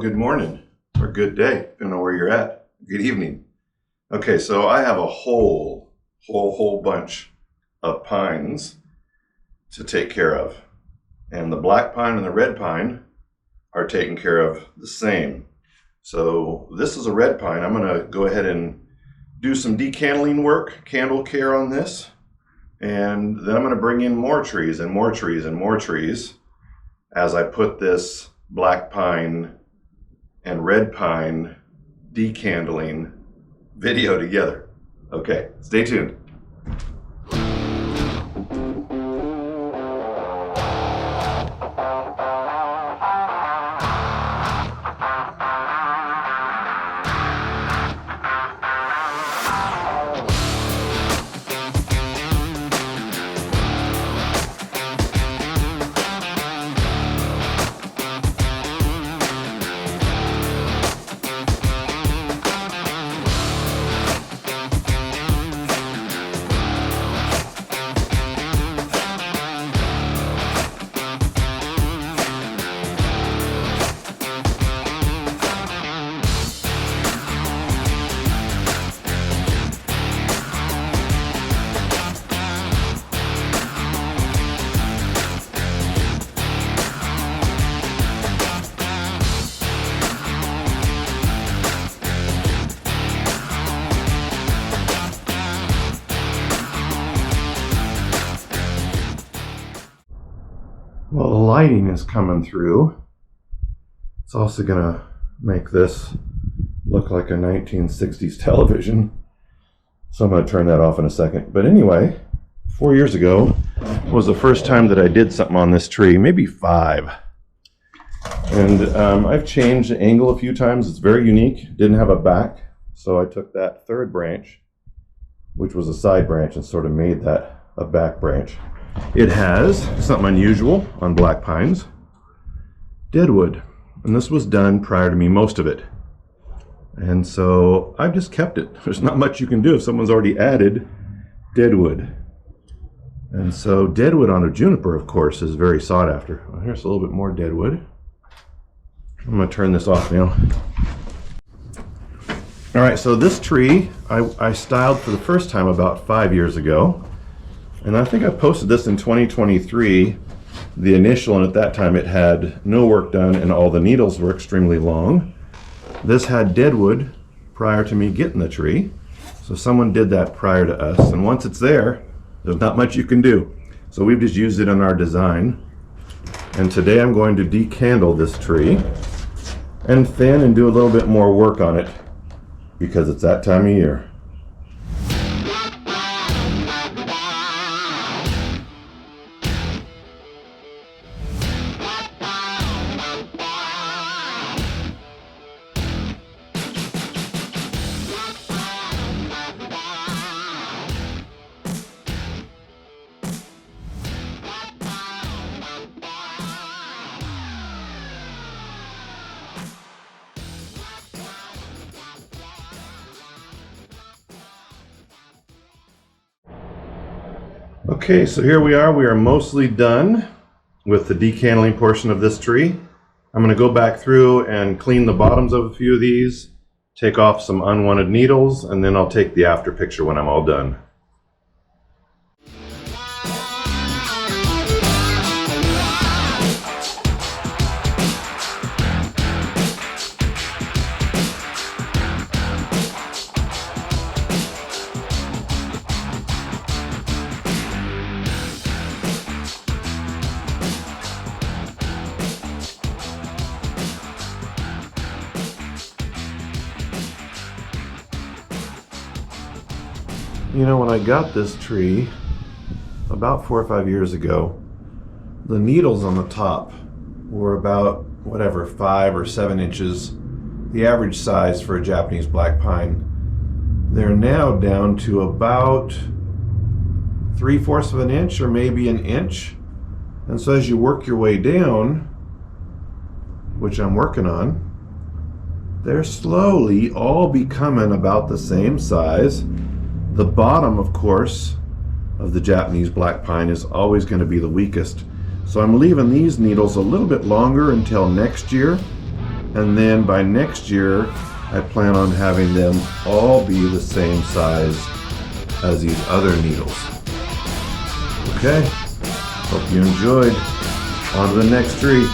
good morning, or good day, depending on where you're at. Good evening. Okay, so I have a whole bunch of pines to take care of. And the black pine and the red pine are taken care of the same. So this is a red pine. I'm gonna go ahead and do some decandling work, candle care on this. And then I'm gonna bring in more trees and more trees and more trees as I put this black pine and red pine decandling video together. Okay, stay tuned. Well, the lighting is coming through. It's also gonna make this look like a 1960s television. So I'm gonna turn that off in a second. But anyway, 4 years ago was the first time that I did something on this tree, maybe 5. And I've changed the angle a few times. It's very unique. Didn't have a back. So I took that third branch, which was a side branch, and sort of made that a back branch. It has something unusual on black pines, deadwood, and this was done prior to me, most of it. And so I've just kept it. There's not much you can do if someone's already added deadwood. And so deadwood on a juniper, of course, is very sought after. Well, here's a little bit more deadwood. I'm going to turn this off now. All right, so this tree I styled for the first time about 5 years ago. And I think I posted this in 2023, the initial, and at that time it had no work done and all the needles were extremely long. This had deadwood prior to me getting the tree. So someone did that prior to us. And once it's there, there's not much you can do. So we've just used it in our design. And today I'm going to decandle this tree and thin and do a little bit more work on it because it's that time of year. Okay, so here we are mostly done with the decandling portion of this tree. I'm going to go back through and clean the bottoms of a few of these, take off some unwanted needles, and then I'll take the after picture when I'm all done. You know, when I got this tree about 4 or 5 years ago, the needles on the top were about, 5 or 7 inches, the average size for a Japanese black pine. They're now down to about 3/4 of an inch or maybe an inch. And so as you work your way down, which I'm working on, they're slowly all becoming about the same size. The bottom, of course, of the Japanese black pine is always going to be the weakest. So I'm leaving these needles a little bit longer until next year. And then by next year, I plan on having them all be the same size as these other needles. Okay, hope you enjoyed. On to the next tree.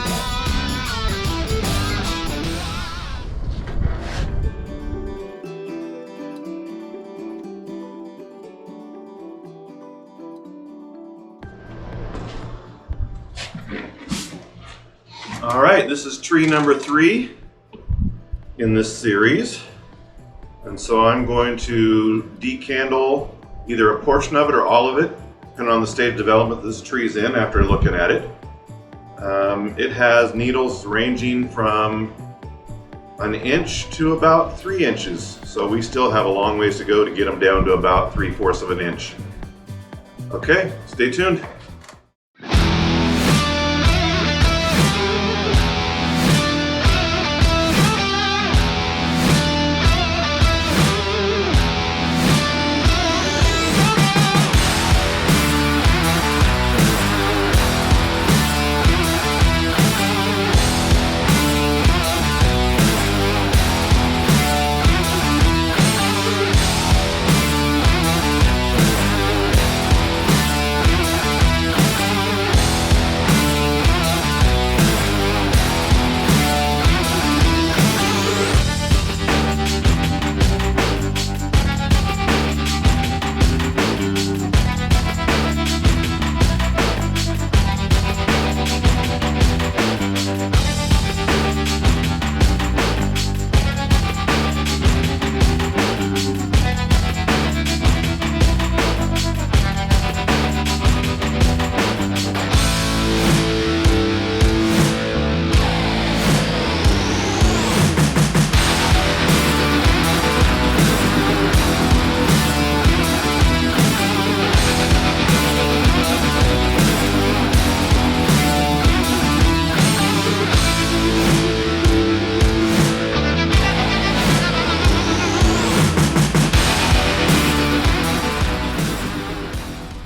All right, this is tree number 3 in this series. And so I'm going to decandle either a portion of it or all of it, depending on the state of development this tree is in after looking at it. It has needles ranging from an inch to about 3 inches. So we still have a long ways to go to get them down to about 3/4 of an inch. Okay, stay tuned.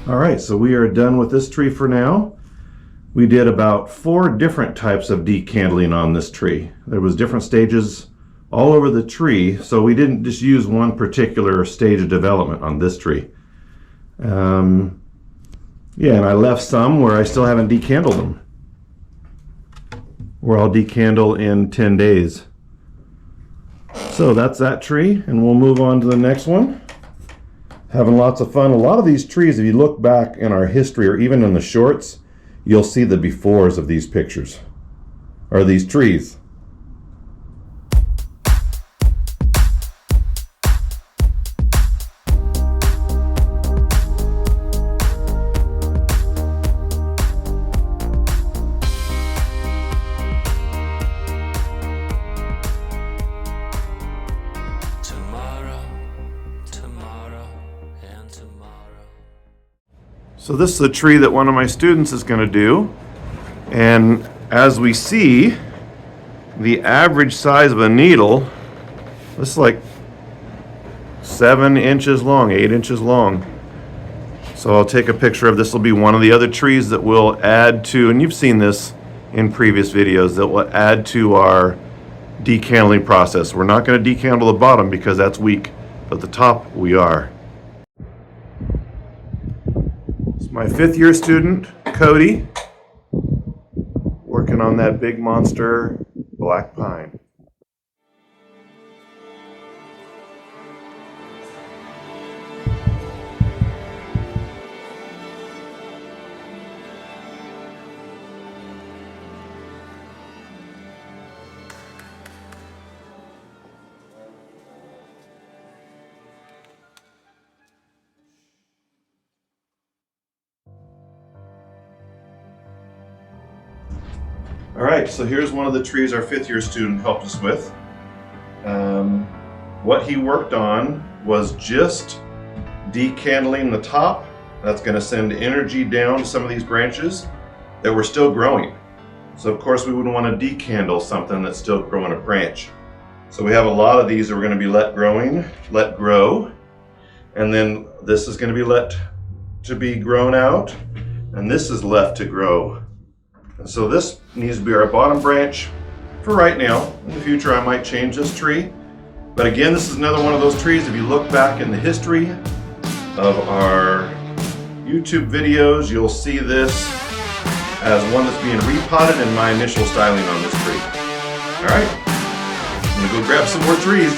All right, so we are done with this tree for now. We did about 4 different types of decandling on this tree. There was different stages all over the tree, so we didn't just use one particular stage of development on this tree. Yeah, and I left some where I still haven't decandled them, where I'll decandle in 10 days. So that's that tree, and we'll move on to the next one. Having lots of fun. A lot of these trees, if you look back in our history or even in the shorts, you'll see the befores of these pictures, or these trees. So this is a tree that one of my students is going to do, and as we see, the average size of a needle, this is like 7 inches long, 8 inches long. So I'll take a picture of this. Will be one of the other trees that we'll add to, and you've seen this in previous videos, that will add to our decandling process. We're not going to decandle the bottom because that's weak, but the top we are. My 5th year student, Cody, working on that big monster black pine. All right, so here's one of the trees our 5th year student helped us with. What he worked on was just decandling the top. That's going to send energy down to some of these branches that were still growing. So of course we wouldn't want to decandle something that's still growing a branch. So we have a lot of these that we're going to be let grow, and then this is going to be let to be grown out, and this is left to grow. And so this needs to be our bottom branch, for right now. In the future, I might change this tree. But again, this is another one of those trees. If you look back in the history of our YouTube videos, you'll see this as one that's being repotted in my initial styling on this tree. All right, I'm gonna go grab some more trees.